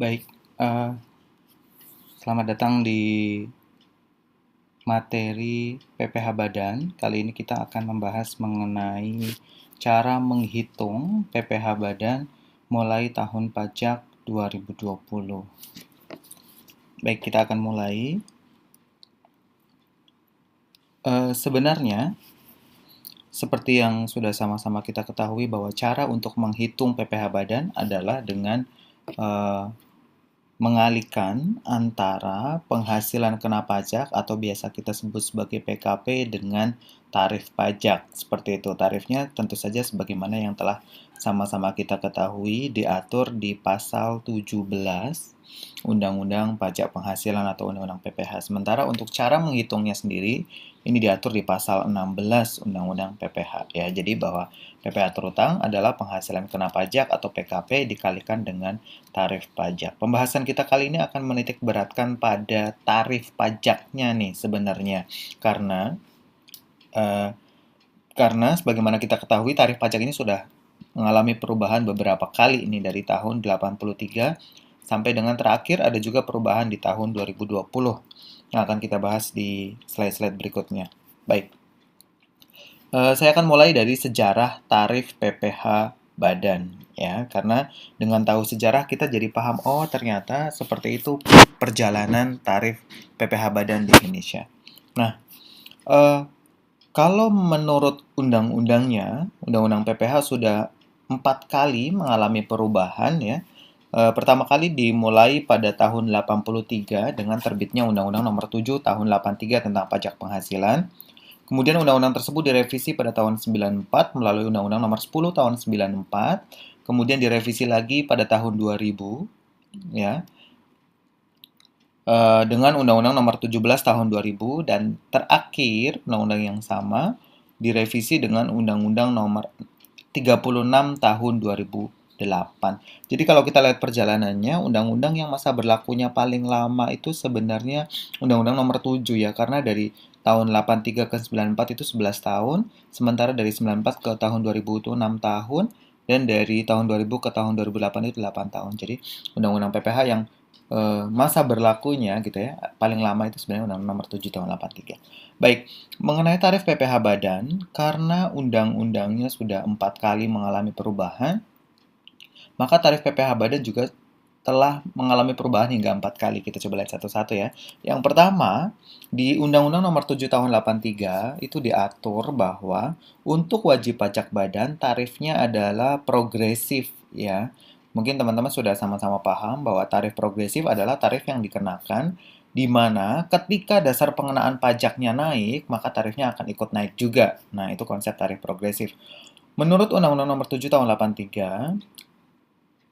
Baik, eh, selamat datang di materi PPh Badan. Kali ini kita akan membahas mengenai cara menghitung PPh Badan mulai tahun pajak 2020. Baik, kita akan mulai. Sebenarnya, seperti yang sudah sama-sama kita ketahui bahwa cara untuk menghitung PPh Badan adalah dengan eh, mengalihkan antara penghasilan kena pajak atau biasa kita sebut sebagai PKP dengan tarif pajak. Seperti itu. Tarifnya tentu saja sebagaimana yang telah sama-sama kita ketahui diatur di pasal 17 Undang-Undang Pajak Penghasilan atau Undang-Undang PPh. Sementara untuk cara menghitungnya sendiri ini diatur di pasal 16 Undang-Undang PPh ya. Jadi bahwa PPh terutang adalah penghasilan kena pajak atau PKP dikalikan dengan tarif pajak. Pembahasan kita kali ini akan menitik beratkan pada tarif pajaknya nih sebenarnya. Eh, karena sebagaimana kita ketahui tarif pajak ini sudah mengalami perubahan beberapa kali ini dari tahun 83 sampai dengan terakhir ada juga perubahan di tahun 2020 yang akan kita bahas di slide-slide berikutnya. Baik, saya akan mulai dari sejarah tarif PPh Badan ya, karena dengan tahu sejarah kita jadi paham oh ternyata seperti itu perjalanan tarif PPh Badan di Indonesia. Nah, eh, kalau menurut undang-undangnya, undang-undang PPh sudah 4 kali mengalami perubahan ya. Pertama kali dimulai pada tahun 83 dengan terbitnya Undang-Undang Nomor 7 Tahun 83 tentang pajak penghasilan. Kemudian undang-undang tersebut direvisi pada tahun 94 melalui Undang-Undang Nomor 10 Tahun 94. Kemudian direvisi lagi pada tahun 2000 ya, dengan Undang-Undang Nomor 17 Tahun 2000 dan terakhir undang-undang yang sama direvisi dengan Undang-Undang Nomor 36 Tahun 2008. Jadi kalau kita lihat perjalanannya, undang-undang yang masa berlakunya paling lama itu sebenarnya Undang-Undang Nomor 7 ya, karena dari tahun 83 ke 94 itu 11 tahun, sementara dari 94 ke tahun 2000 itu 6 tahun, dan dari tahun 2000 ke tahun 2008 itu 8 tahun. Jadi Undang-Undang PPh yang masa berlakunya gitu ya, paling lama itu sebenarnya Undang-Undang Nomor 7 tahun 83. Baik, mengenai tarif PPh Badan, karena undang-undangnya sudah 4 kali mengalami perubahan, maka tarif PPh Badan juga telah mengalami perubahan hingga 4 kali. Kita coba lihat satu-satu ya. Yang pertama, di Undang-Undang Nomor 7 Tahun 83 itu diatur bahwa untuk wajib pajak badan tarifnya adalah progresif ya. Mungkin teman-teman sudah sama-sama paham bahwa tarif progresif adalah tarif yang dikenakan di mana ketika dasar pengenaan pajaknya naik, maka tarifnya akan ikut naik juga. Nah, itu konsep tarif progresif. Menurut Undang-Undang Nomor 7 Tahun 83,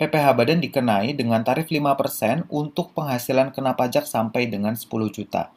PPh Badan dikenai dengan tarif 5% untuk penghasilan kena pajak sampai dengan 10 juta.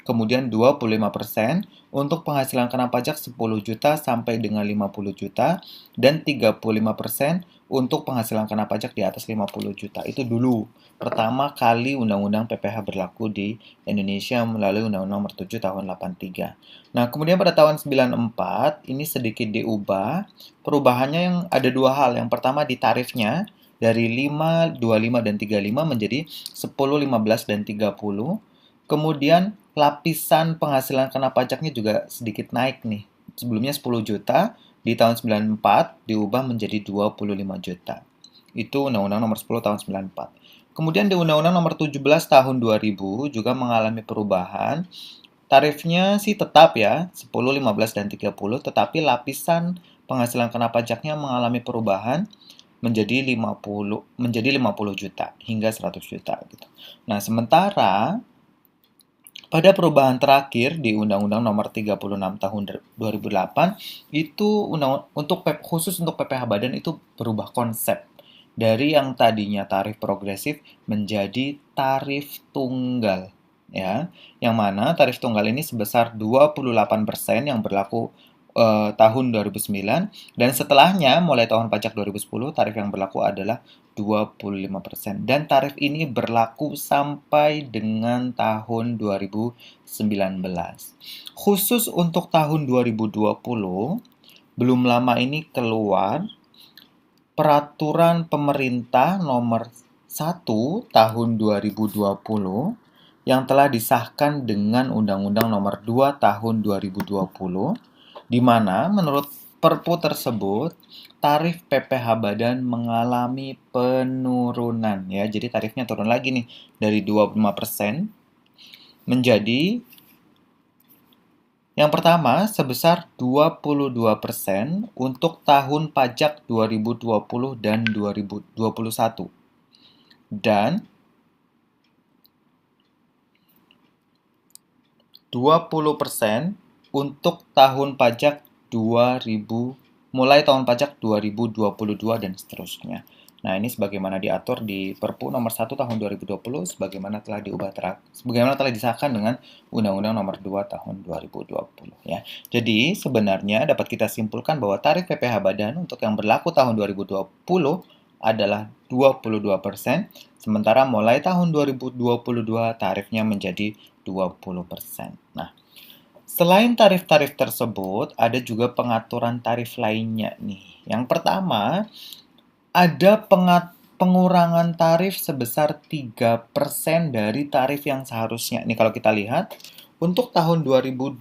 Kemudian 25% untuk penghasilan kena pajak 10 juta sampai dengan 50 juta dan 35% untuk penghasilan kena pajak di atas 50 juta. Itu dulu pertama kali Undang-Undang PPh berlaku di Indonesia melalui Undang-Undang Nomor 7 Tahun 83. Nah, kemudian pada tahun 94 ini sedikit diubah. Perubahannya yang ada dua hal. Yang pertama di tarifnya dari 5, 25 dan 35 menjadi 10, 15 dan 30. Kemudian lapisan penghasilan kena pajaknya juga sedikit naik nih. Sebelumnya 10 juta, di tahun 94 diubah menjadi 25 juta. Itu Undang-Undang Nomor 10 Tahun 94. Kemudian di Undang-Undang Nomor 17 Tahun 2000 juga mengalami perubahan. Tarifnya sih tetap ya, 10, 15 dan 30, tetapi lapisan penghasilan kena pajaknya mengalami perubahan menjadi 50 juta hingga 100 juta gitu. Nah, sementara pada perubahan terakhir di Undang-Undang Nomor 36 Tahun 2008 itu khusus untuk PPh Badan itu berubah konsep dari yang tadinya tarif progresif menjadi tarif tunggal ya. Yang mana tarif tunggal ini sebesar 28% yang berlaku tahun 2009 dan setelahnya mulai tahun pajak 2010 tarif yang berlaku adalah 25% dan tarif ini berlaku sampai dengan tahun 2019. Khusus untuk tahun 2020 belum lama ini keluar peraturan pemerintah nomor 1 tahun 2020 yang telah disahkan dengan Undang-Undang Nomor 2 tahun 2020, di mana menurut Perpu tersebut tarif PPh Badan mengalami penurunan ya. Jadi tarifnya turun lagi nih dari 25% menjadi yang pertama sebesar 22% untuk tahun pajak 2020 dan 2021. Dan 20% untuk tahun pajak 2000 mulai tahun pajak 2022 dan seterusnya. Nah, ini sebagaimana diatur di Perpu nomor 1 tahun 2020 sebagaimana telah disahkan dengan Undang-Undang nomor 2 tahun 2020 ya. Jadi, sebenarnya dapat kita simpulkan bahwa tarif PPh Badan untuk yang berlaku tahun 2020 adalah 22%, sementara mulai tahun 2022 tarifnya menjadi 20%. Nah, selain tarif-tarif tersebut, ada juga pengaturan tarif lainnya nih. Yang pertama, ada pengurangan tarif sebesar 3% dari tarif yang seharusnya. Ini kalau kita lihat, untuk tahun 2020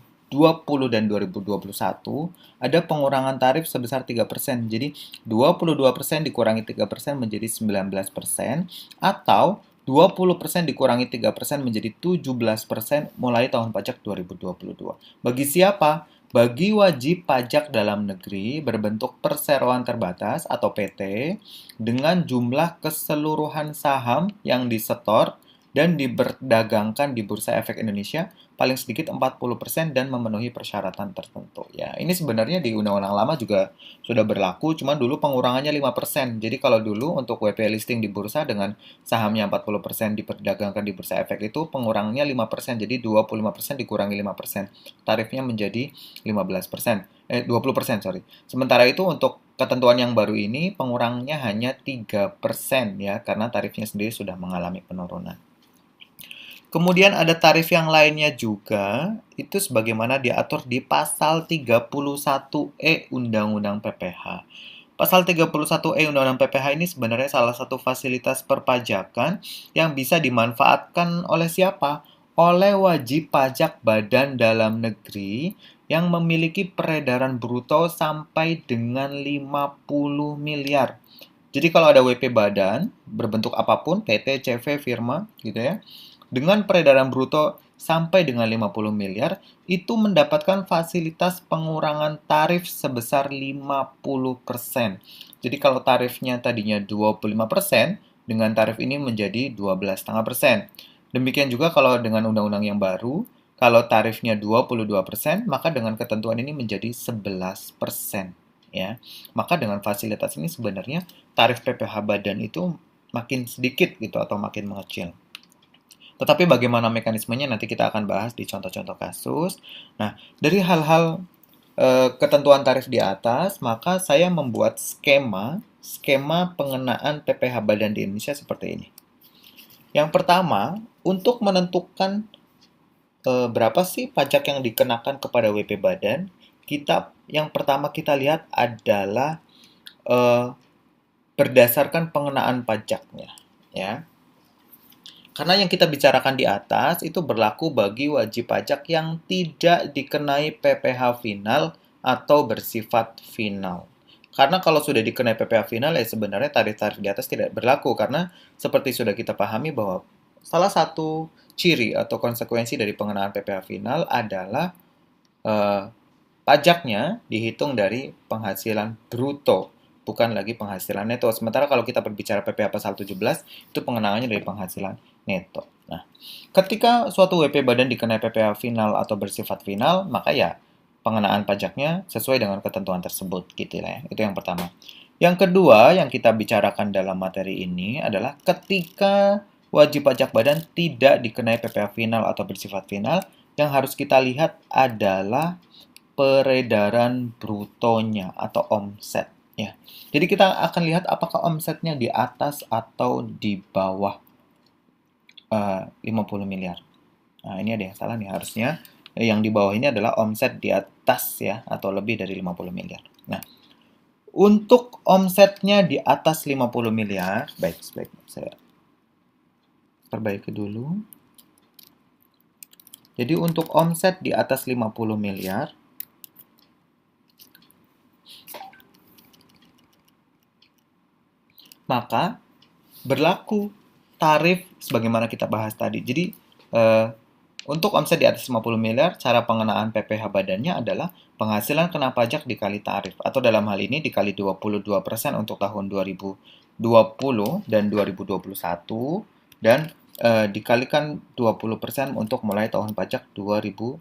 dan 2021, ada pengurangan tarif sebesar 3%. Jadi, 22% dikurangi 3% menjadi 19%, atau 20% dikurangi 3% menjadi 17% mulai tahun pajak 2022. Bagi siapa? Bagi wajib pajak dalam negeri berbentuk perseroan terbatas atau PT dengan jumlah keseluruhan saham yang disetor dan diperdagangkan di Bursa Efek Indonesia paling sedikit 40% dan memenuhi persyaratan tertentu. Ya, ini sebenarnya di undang-undang lama juga sudah berlaku, cuma dulu pengurangannya 5%. Jadi kalau dulu untuk WP listing di bursa dengan sahamnya 40% diperdagangkan di Bursa Efek itu pengurangannya 5%. Jadi 25% dikurangi 5%. Tarifnya menjadi 20%, sorry. Sementara itu untuk ketentuan yang baru ini pengurangannya hanya 3% ya, karena tarifnya sendiri sudah mengalami penurunan. Kemudian ada tarif yang lainnya juga, itu sebagaimana diatur di pasal 31E Undang-Undang PPh. Pasal 31E Undang-Undang PPh ini sebenarnya salah satu fasilitas perpajakan yang bisa dimanfaatkan oleh siapa? Oleh wajib pajak badan dalam negeri yang memiliki peredaran bruto sampai dengan 50 miliar. Jadi kalau ada WP badan berbentuk apapun, PT, CV, firma gitu ya, dengan peredaran bruto sampai dengan 50 miliar, itu mendapatkan fasilitas pengurangan tarif sebesar 50%. Jadi kalau tarifnya tadinya 25%, dengan tarif ini menjadi 12,5%. Demikian juga kalau dengan undang-undang yang baru, kalau tarifnya 22%, maka dengan ketentuan ini menjadi 11%. Ya. Maka dengan fasilitas ini sebenarnya tarif PPh Badan itu makin sedikit gitu atau makin mengecil. Tetapi bagaimana mekanismenya nanti kita akan bahas di contoh-contoh kasus. Nah, dari hal-hal ketentuan tarif di atas, maka saya membuat skema pengenaan PPh Badan di Indonesia seperti ini. Yang pertama, untuk menentukan berapa sih pajak yang dikenakan kepada WP Badan, yang pertama kita lihat adalah berdasarkan pengenaan pajaknya, ya. Karena yang kita bicarakan di atas itu berlaku bagi wajib pajak yang tidak dikenai PPh final atau bersifat final. Karena kalau sudah dikenai PPh final, ya sebenarnya tarif-tarif di atas tidak berlaku. Karena seperti sudah kita pahami bahwa salah satu ciri atau konsekuensi dari pengenaan PPh final adalah pajaknya dihitung dari penghasilan bruto, bukan lagi penghasilan neto. Sementara kalau kita berbicara PPh pasal 17, itu pengenaannya dari penghasilan neto. Nah, ketika suatu WP Badan dikenai PPh final atau bersifat final, maka ya pengenaan pajaknya sesuai dengan ketentuan tersebut, gitu ya. Itu yang pertama. Yang kedua yang kita bicarakan dalam materi ini adalah ketika wajib pajak badan tidak dikenai PPh final atau bersifat final, yang harus kita lihat adalah peredaran brutonya atau omset. Ya. Jadi kita akan lihat apakah omsetnya di atas atau di bawah 50 miliar. Nah, ini ada yang salah nih. Harusnya yang di bawah ini adalah omset di atas ya, atau lebih dari 50 miliar. Nah, untuk omsetnya di atas 50 miliar, baik, saya perbaiki dulu. Jadi untuk omset di atas 50 miliar, maka berlaku tarif sebagaimana kita bahas tadi. Jadi untuk omset di atas 50 miliar, cara pengenaan PPh badannya adalah penghasilan kena pajak dikali tarif. Atau dalam hal ini dikali 22% untuk tahun 2020 dan 2021. Dan dikalikan 20% untuk mulai tahun pajak 2022.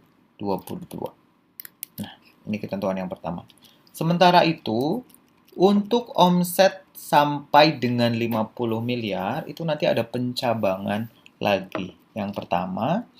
Nah, ini ketentuan yang pertama. Sementara itu, untuk omset sampai dengan 50 miliar, itu nanti ada pencabangan lagi. Yang pertama,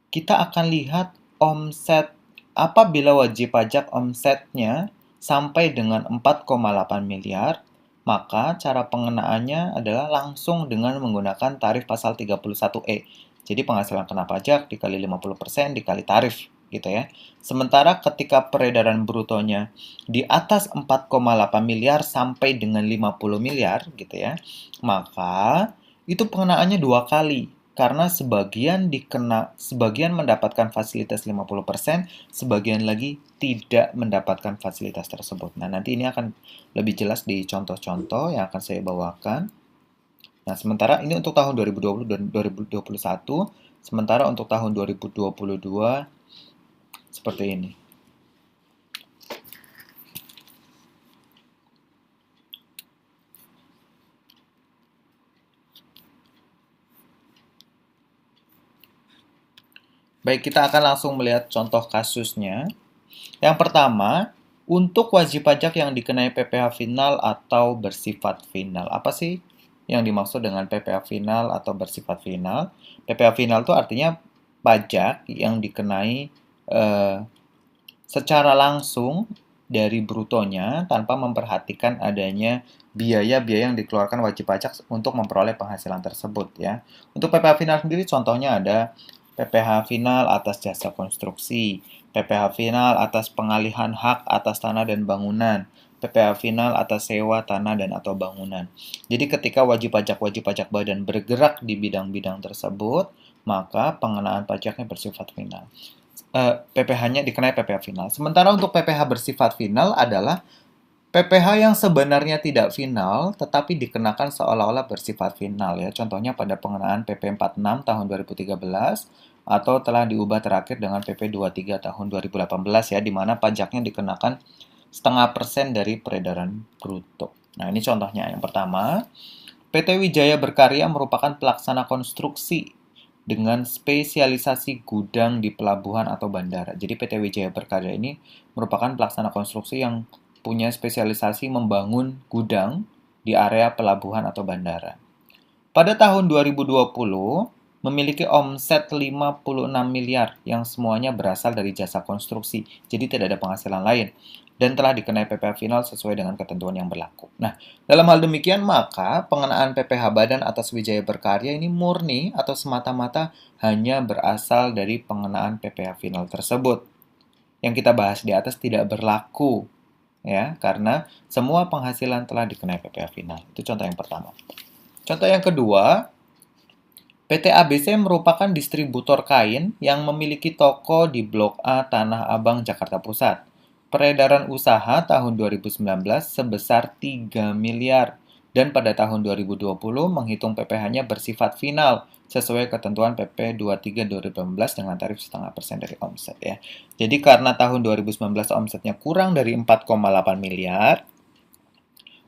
kita akan lihat omset apabila wajib pajak omsetnya sampai dengan 4,8 miliar, maka cara pengenaannya adalah langsung dengan menggunakan tarif pasal 31E. Jadi penghasilan kena pajak dikali 50% dikali tarif gitu ya. Sementara ketika peredaran brutonya di atas 4,8 miliar sampai dengan 50 miliar gitu ya, maka itu pengenaannya dua kali. Karena sebagian mendapatkan fasilitas 50%, sebagian lagi tidak mendapatkan fasilitas tersebut. Nah, nanti ini akan lebih jelas di contoh-contoh yang akan saya bawakan. Nah, sementara ini untuk tahun 2020 dan 2021, sementara untuk tahun 2022 seperti ini. Baik, kita akan langsung melihat contoh kasusnya. Yang pertama, untuk wajib pajak yang dikenai PPh final atau bersifat final. Apa sih yang dimaksud dengan PPh final atau bersifat final? PPh final itu artinya pajak yang dikenai secara langsung dari brutonya tanpa memperhatikan adanya biaya-biaya yang dikeluarkan wajib pajak untuk memperoleh penghasilan tersebut ya. Untuk PPh final sendiri contohnya ada PPh final atas jasa konstruksi, PPh final atas pengalihan hak atas tanah dan bangunan, PPh final atas sewa tanah dan atau bangunan. Jadi ketika wajib pajak badan bergerak di bidang-bidang tersebut, maka pengenaan pajaknya bersifat final. PPh-nya dikenai PPh final. Sementara untuk PPh bersifat final adalah PPh yang sebenarnya tidak final, tetapi dikenakan seolah-olah bersifat final ya. Contohnya pada pengenaan PP 46 tahun 2013 atau telah diubah terakhir dengan PP 23 tahun 2018 ya, di mana pajaknya dikenakan 0,5% dari peredaran bruto. Nah, ini contohnya. Yang pertama, PT Wijaya Berkarya merupakan pelaksana konstruksi dengan spesialisasi gudang di pelabuhan atau bandara. Jadi PT Wijaya Berkarya ini merupakan pelaksana konstruksi yang punya spesialisasi membangun gudang di area pelabuhan atau bandara. Pada tahun 2020, memiliki omset 56 miliar yang semuanya berasal dari jasa konstruksi, jadi tidak ada penghasilan lain, dan telah dikenai PPh final sesuai dengan ketentuan yang berlaku. Nah, dalam hal demikian maka pengenaan PPh badan atas Wijaya Berkarya ini murni atau semata-mata hanya berasal dari pengenaan PPh final tersebut. Yang kita bahas di atas tidak berlaku ya, karena semua penghasilan telah dikenai PPh final. Itu contoh yang pertama. Contoh yang kedua, PT ABC merupakan distributor kain yang memiliki toko di Blok A Tanah Abang, Jakarta Pusat. Peredaran usaha tahun 2019 sebesar 3 miliar dan pada tahun 2020 menghitung PPh-nya bersifat final sesuai ketentuan PP 23 2018 dengan tarif 0,5% dari omset ya. Jadi karena tahun 2019 omsetnya kurang dari 4,8 miliar,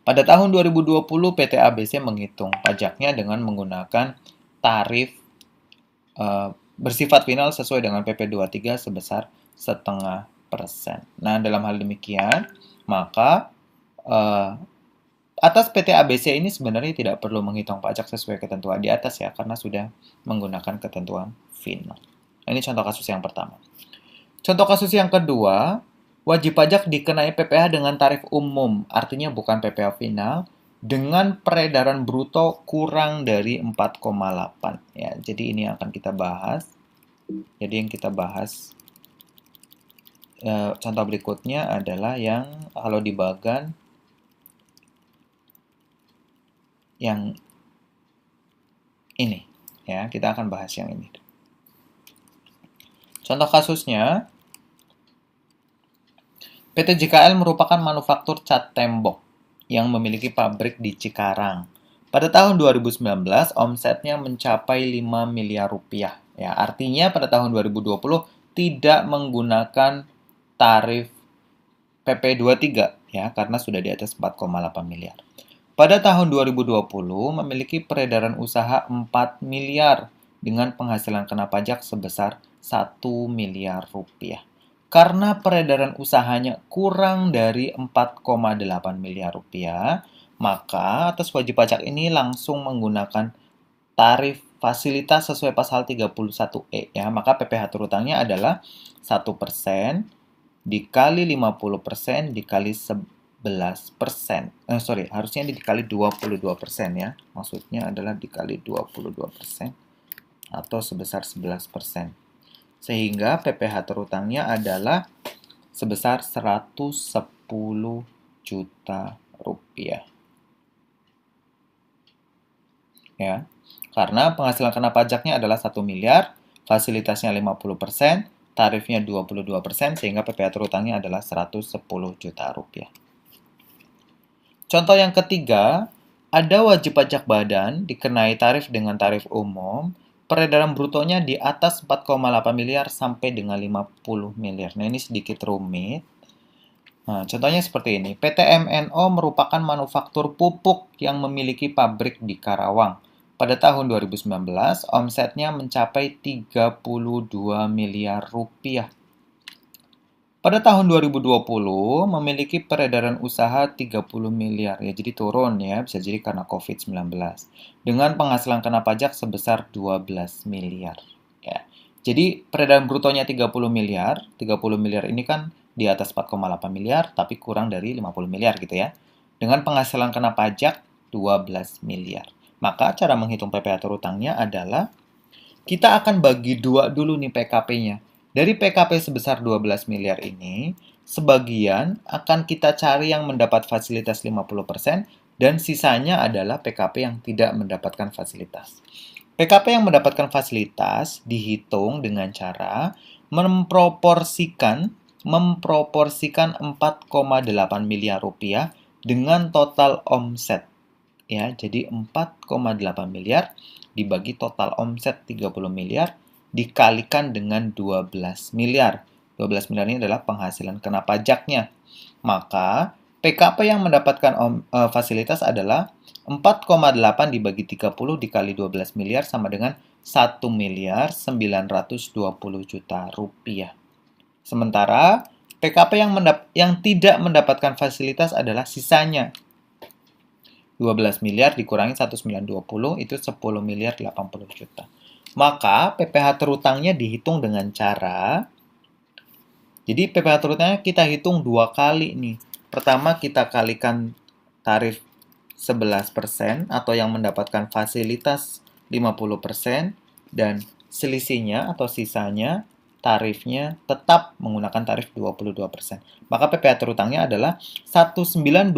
pada tahun 2020 PT ABC menghitung pajaknya dengan menggunakan tarif bersifat final sesuai dengan PP 23 sebesar 0,5%. Nah, dalam hal demikian, maka atas PT ABC ini sebenarnya tidak perlu menghitung pajak sesuai ketentuan di atas ya, karena sudah menggunakan ketentuan final. Ini contoh kasus yang pertama. Contoh kasus yang kedua, wajib pajak dikenai PPh dengan tarif umum, artinya bukan PPh final, dengan peredaran bruto kurang dari 4,8 ya. Jadi ini akan kita bahas. Jadi yang kita bahas contoh berikutnya adalah yang kalau di bagan yang ini. Ya, kita akan bahas yang ini. Contoh kasusnya, PT JKL merupakan manufaktur cat tembok yang memiliki pabrik di Cikarang. Pada tahun 2019, omsetnya mencapai 5 miliar rupiah. Ya, artinya pada tahun 2020 tidak menggunakan tarif PP 23 ya, karena sudah di atas 4,8 miliar. Pada tahun 2020 memiliki peredaran usaha 4 miliar dengan penghasilan kena pajak sebesar 1 miliar rupiah. Karena peredaran usahanya kurang dari 4,8 miliar rupiah, maka atas wajib pajak ini langsung menggunakan tarif fasilitas sesuai pasal 31E ya. Maka PPh terutangnya adalah 1% dikali 50% dikali 11%. Harusnya dikali 22% ya. Maksudnya adalah dikali 22% atau sebesar 11%. Sehingga PPh terutangnya adalah sebesar 110 juta rupiah. Ya. Karena penghasilan kena pajaknya adalah 1 miliar, fasilitasnya 50%, tarifnya 22%, sehingga PPh terutangnya adalah 110 juta rupiah. Contoh yang ketiga, ada wajib pajak badan dikenai tarif dengan tarif umum, peredaran brutonya di atas 4,8 miliar sampai dengan 50 miliar. Nah, ini sedikit rumit. Nah, contohnya seperti ini. PT MNO merupakan manufaktur pupuk yang memiliki pabrik di Karawang. Pada tahun 2019, omsetnya mencapai 32 miliar rupiah. Pada tahun 2020, memiliki peredaran usaha 30 miliar. Ya, jadi turun ya, bisa jadi karena COVID-19. Dengan penghasilan kena pajak sebesar 12 miliar. Ya. Jadi, peredaran brutonya 30 miliar. 30 miliar ini kan di atas 4,8 miliar, tapi kurang dari 50 miliar gitu ya. Dengan penghasilan kena pajak 12 miliar. Maka cara menghitung PPh terutangnya adalah kita akan bagi dua dulu nih PKP-nya. Dari PKP sebesar 12 miliar ini, sebagian akan kita cari yang mendapat fasilitas 50% dan sisanya adalah PKP yang tidak mendapatkan fasilitas. PKP yang mendapatkan fasilitas dihitung dengan cara memproporsikan 4,8 miliar rupiah dengan total omset. Ya, jadi 4,8 miliar dibagi total omset 30 miliar dikalikan dengan 12 miliar. 12 miliar ini adalah penghasilan kena pajaknya. Maka PKP yang mendapatkan fasilitas adalah 4,8 dibagi 30 dikali 12 miliar sama dengan 1 miliar 920 juta rupiah. Sementara PKP yang tidak mendapatkan fasilitas adalah sisanya. 12 miliar dikurangi 1920 itu 10 miliar 80 juta. Maka PPh terutangnya dihitung dengan cara, jadi PPh terutangnya kita hitung dua kali nih. Pertama kita kalikan tarif 11% atau yang mendapatkan fasilitas 50% dan selisihnya atau sisanya tarifnya tetap menggunakan tarif 22%. Maka PPh terutangnya adalah 1920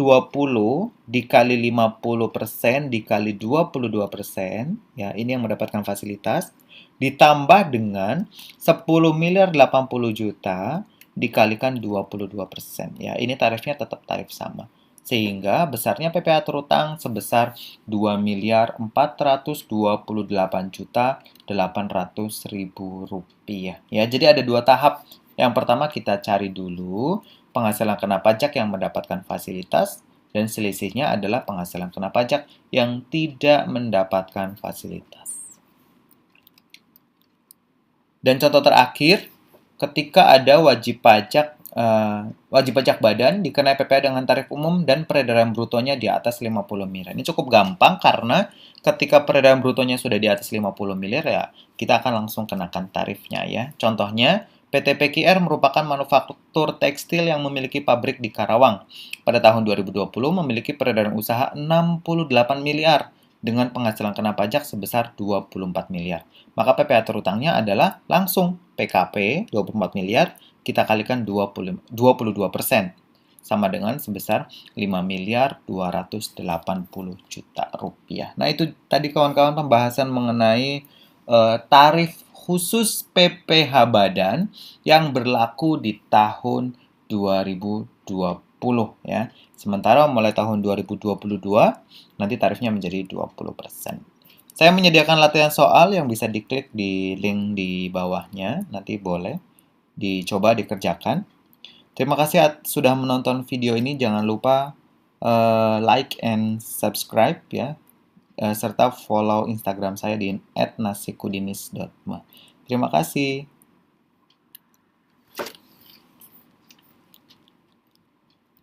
dikali 50% dikali 22%, ya ini yang mendapatkan fasilitas, ditambah dengan 10 miliar 80 juta dikalikan 22%. Ya, ini tarifnya tetap tarif sama. Sehingga besarnya PPh terutang sebesar 2 miliar 428 juta 800 ribu rupiah. Ya, jadi ada dua tahap. Yang pertama kita cari dulu penghasilan kena pajak yang mendapatkan fasilitas dan selisihnya adalah penghasilan kena pajak yang tidak mendapatkan fasilitas. Dan contoh terakhir, ketika ada wajib pajak badan dikenai PPh dengan tarif umum dan peredaran brutonya di atas 50 miliar. Ini cukup gampang karena ketika peredaran brutonya sudah di atas 50 miliar ya kita akan langsung kenakan tarifnya ya. Contohnya PT PKR merupakan manufaktur tekstil yang memiliki pabrik di Karawang. Pada tahun 2020 memiliki peredaran usaha 68 miliar dengan penghasilan kena pajak sebesar 24 miliar. Maka PPh terutangnya adalah langsung PKP 24 miliar kita kalikan 22%. sama dengan sebesar 5.280 juta rupiah. Nah, itu tadi kawan-kawan pembahasan mengenai tarif khusus PPh Badan yang berlaku di tahun 2020 ya. Sementara mulai tahun 2022 nanti tarifnya menjadi 20%. Saya menyediakan latihan soal yang bisa diklik di link di bawahnya. Nanti boleh dicoba dikerjakan. Terima kasih sudah menonton video ini. Jangan lupa like and subscribe ya. Serta follow Instagram saya di @nasikudinis.ma. Terima kasih.